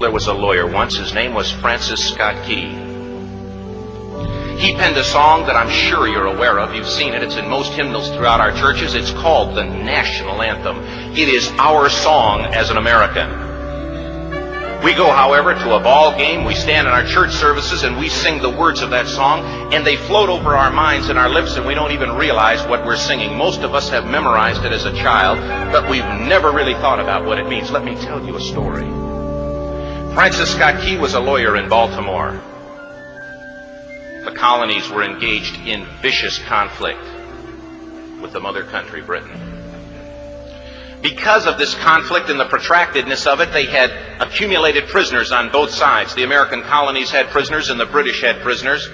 There was a lawyer once. His name was Francis Scott Key. He penned a song that I'm sure you're aware of. You've seen it. It's in most hymnals throughout our churches. It's called the national anthem. It is our song as an American. We go, however, to a ball game. We stand in our church services and we sing the words of that song, and they float over our minds and our lips, and we don't even realize what we're singing. Most of us have memorized it as a child, but we've never really thought about what it means. Let me tell you a story. Francis Scott Key was a lawyer in Baltimore. The colonies were engaged in vicious conflict with the mother country, Britain. Because of this conflict and the protractedness of it, they had accumulated prisoners on both sides. The American colonies had prisoners and the British had prisoners.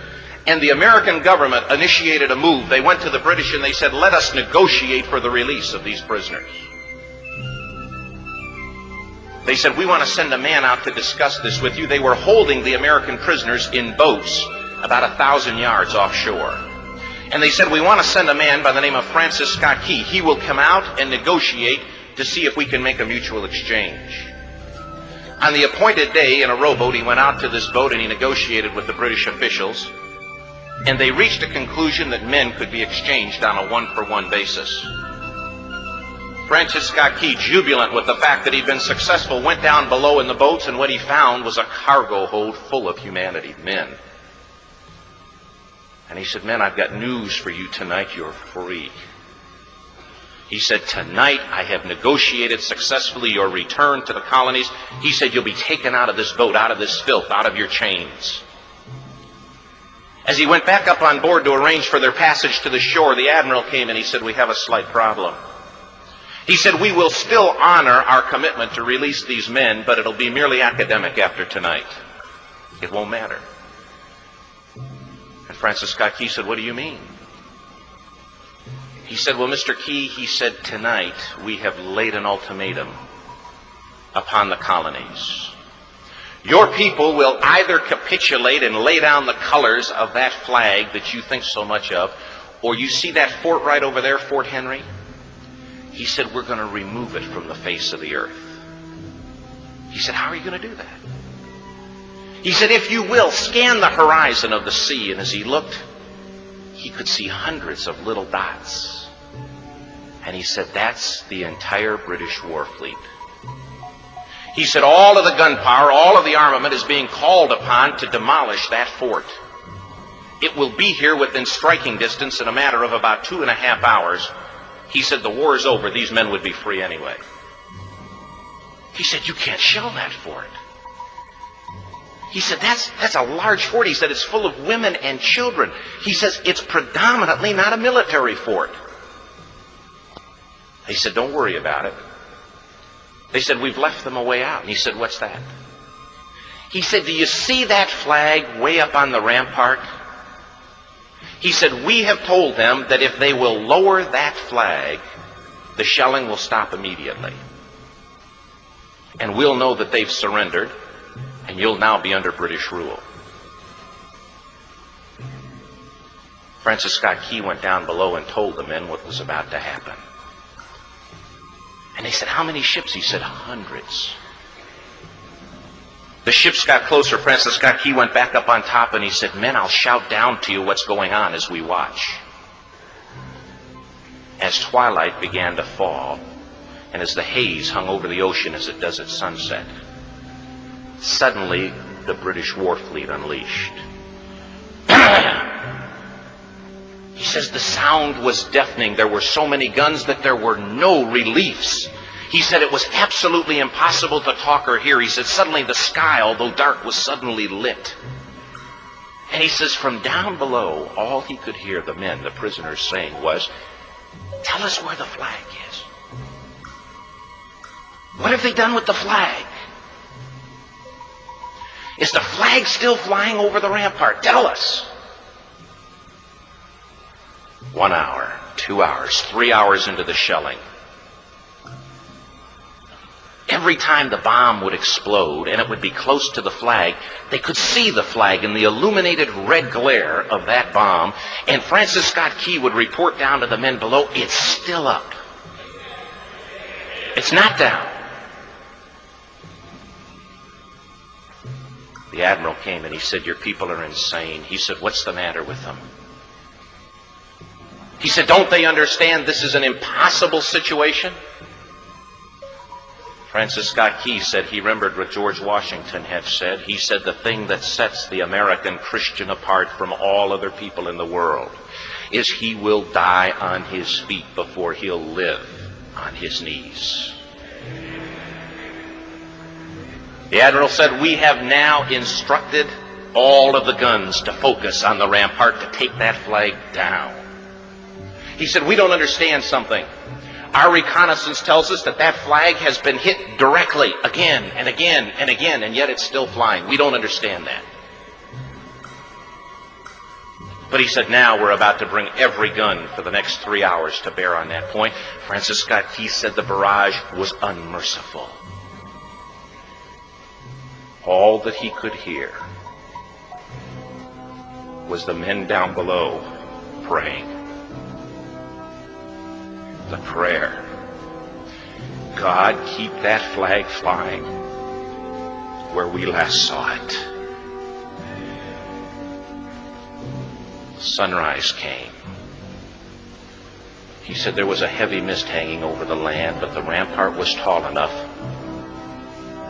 And the American government initiated a move. They went to the British and they said, let us negotiate for the release of these prisoners. They said, we want to send a man out to discuss this with you. They were holding the American prisoners in boats about 1,000 yards offshore. And they said, we want to send a man by the name of Francis Scott Key. He will come out and negotiate to see if we can make a mutual exchange. On the appointed day in a rowboat, he went out to this boat and he negotiated with the British officials. And they reached a conclusion that men could be exchanged on a one-for-one basis. Francis Scott Key, jubilant with the fact that he'd been successful, went down below in the boats, and what he found was a cargo hold full of humanity, men. And he said, men, I've got news for you tonight. You're free. He said, tonight I have negotiated successfully your return to the colonies. He said, you'll be taken out of this boat, out of this filth, out of your chains. As he went back up on board to arrange for their passage to the shore, the admiral came and he said, we have a slight problem. He said, we will still honor our commitment to release these men, but it'll be merely academic after tonight. It won't matter. And Francis Scott Key said, what do you mean? He said, well, Mr. Key, he said, tonight we have laid an ultimatum upon the colonies. Your people will either capitulate and lay down the colors of that flag that you think so much of, or you see that fort right over there, Fort Henry? He said, we're going to remove it from the face of the earth. He said, how are you going to do that? He said, if you will, scan the horizon of the sea. And as he looked, he could see hundreds of little dots. And he said, that's the entire British war fleet. He said, all of the gunpowder, all of the armament is being called upon to demolish that fort. It will be here within striking distance in a matter of about 2.5 hours. He said, the war is over. These men would be free anyway. He said, you can't shell that fort. He said, that's a large fort. He said, it's full of women and children. He says, it's predominantly not a military fort. He said, don't worry about it. They said, we've left them a way out. And he said, what's that? He said, do you see that flag way up on the rampart? He said, we have told them that if they will lower that flag, the shelling will stop immediately. And we'll know that they've surrendered, and you'll now be under British rule. Francis Scott Key went down below and told the men what was about to happen. And they said, how many ships? He said, hundreds. The ships got closer. Francis Scott Key went back up on top and he said, men, I'll shout down to you what's going on as we watch. As twilight began to fall, and as the haze hung over the ocean as it does at sunset, suddenly the British war fleet unleashed. He says the sound was deafening. There were so many guns that there were no reliefs. He said it was absolutely impossible to talk or hear. He said suddenly the sky, although dark, was suddenly lit. And he says from down below, all he could hear the men, the prisoners, saying was, tell us where the flag is. What have they done with the flag? Is the flag still flying over the rampart? Tell us. 1 hour, 2 hours, 3 hours into the shelling, every time the bomb would explode and it would be close to the flag, they could see the flag in the illuminated red glare of that bomb. And Francis Scott Key would report down to the men below, it's still up. It's not down. The admiral came and he said, "Your people are insane." He said, "What's the matter with them?" He said, "Don't they understand this is an impossible situation?" Francis Scott Key said he remembered what George Washington had said. He said, "The thing that sets the American Christian apart from all other people in the world is he will die on his feet before he'll live on his knees." The admiral said, "We have now instructed all of the guns to focus on the rampart to take that flag down." He said, "We don't understand something. Our reconnaissance tells us that that flag has been hit directly again and again and again, and yet it's still flying. We don't understand that." But he said, "Now we're about to bring every gun for the next 3 hours to bear on that point." Francis Scott Key said the barrage was unmerciful. All that he could hear was the men down below praying. The prayer, "God, keep that flag flying where we last saw it." Sunrise came. He said there was a heavy mist hanging over the land, but the rampart was tall enough.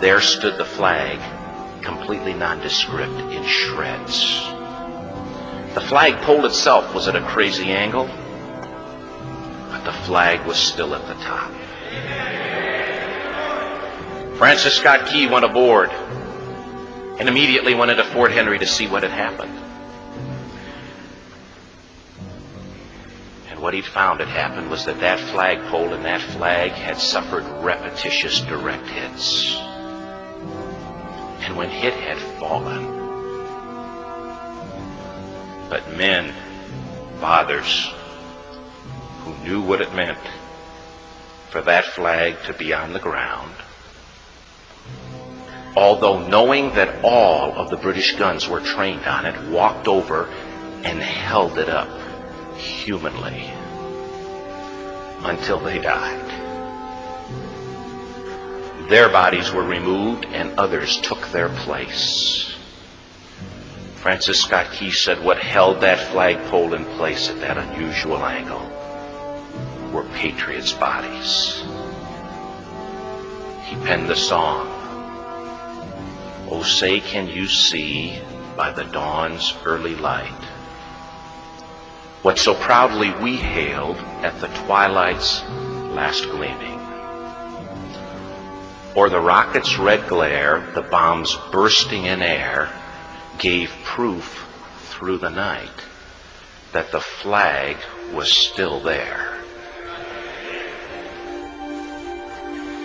There stood the flag, completely nondescript, in shreds. The flagpole itself was at a crazy angle, but the flag was still at the top. Francis Scott Key went aboard and immediately went into Fort Henry to see what had happened. And what he'd found had happened was that that flagpole and that flag had suffered repetitious direct hits. And when it had fallen, but men, fathers, who knew what it meant for that flag to be on the ground, although knowing that all of the British guns were trained on it, walked over and held it up humanly until they died. Their bodies were removed and others took their place. Francis Scott Key said what held that flagpole in place at that unusual angle were patriots' bodies. He penned the song, "Oh, say can you see by the dawn's early light what so proudly we hailed at the twilight's last gleaming? Or the rocket's red glare, the bombs bursting in air, gave proof through the night that the flag was still there.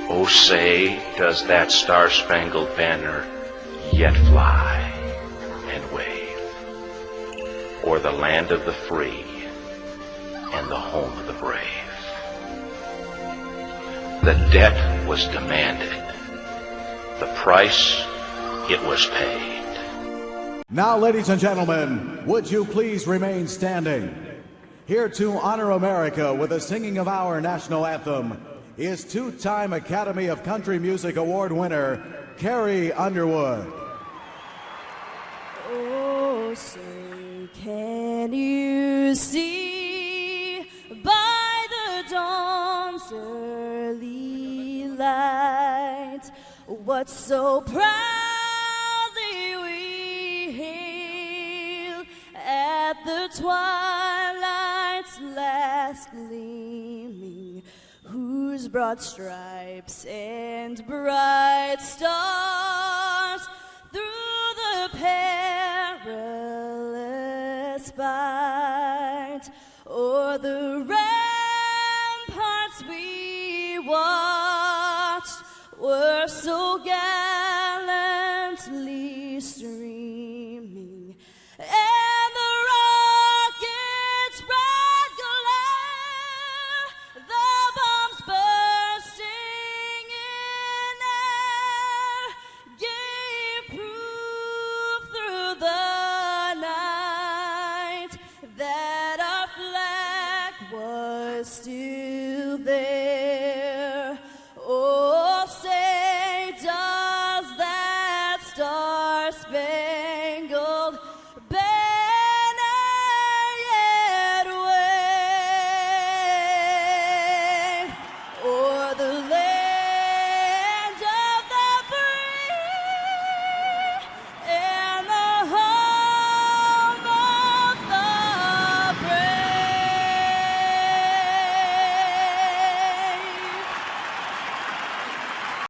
Oh, say, does that star-spangled banner yet fly and wave o'er the land of the free and the home of the brave?" The debt was demanded. The price, it was paid. Now, ladies and gentlemen, would you please remain standing? Here to honor America with the singing of our national anthem is two-time Academy of Country Music Award winner, Carrie Underwood. Oh, say can you see by the dawn's early light what so proudly we hailed at the twilight's last gleaming, whose broad stripes and bright stars through the perilous fight o'er the ramparts we watched were so gallantly streaming, and the rocket's bright glare, the bombs bursting in air, gave proof through the night that our flag was still there.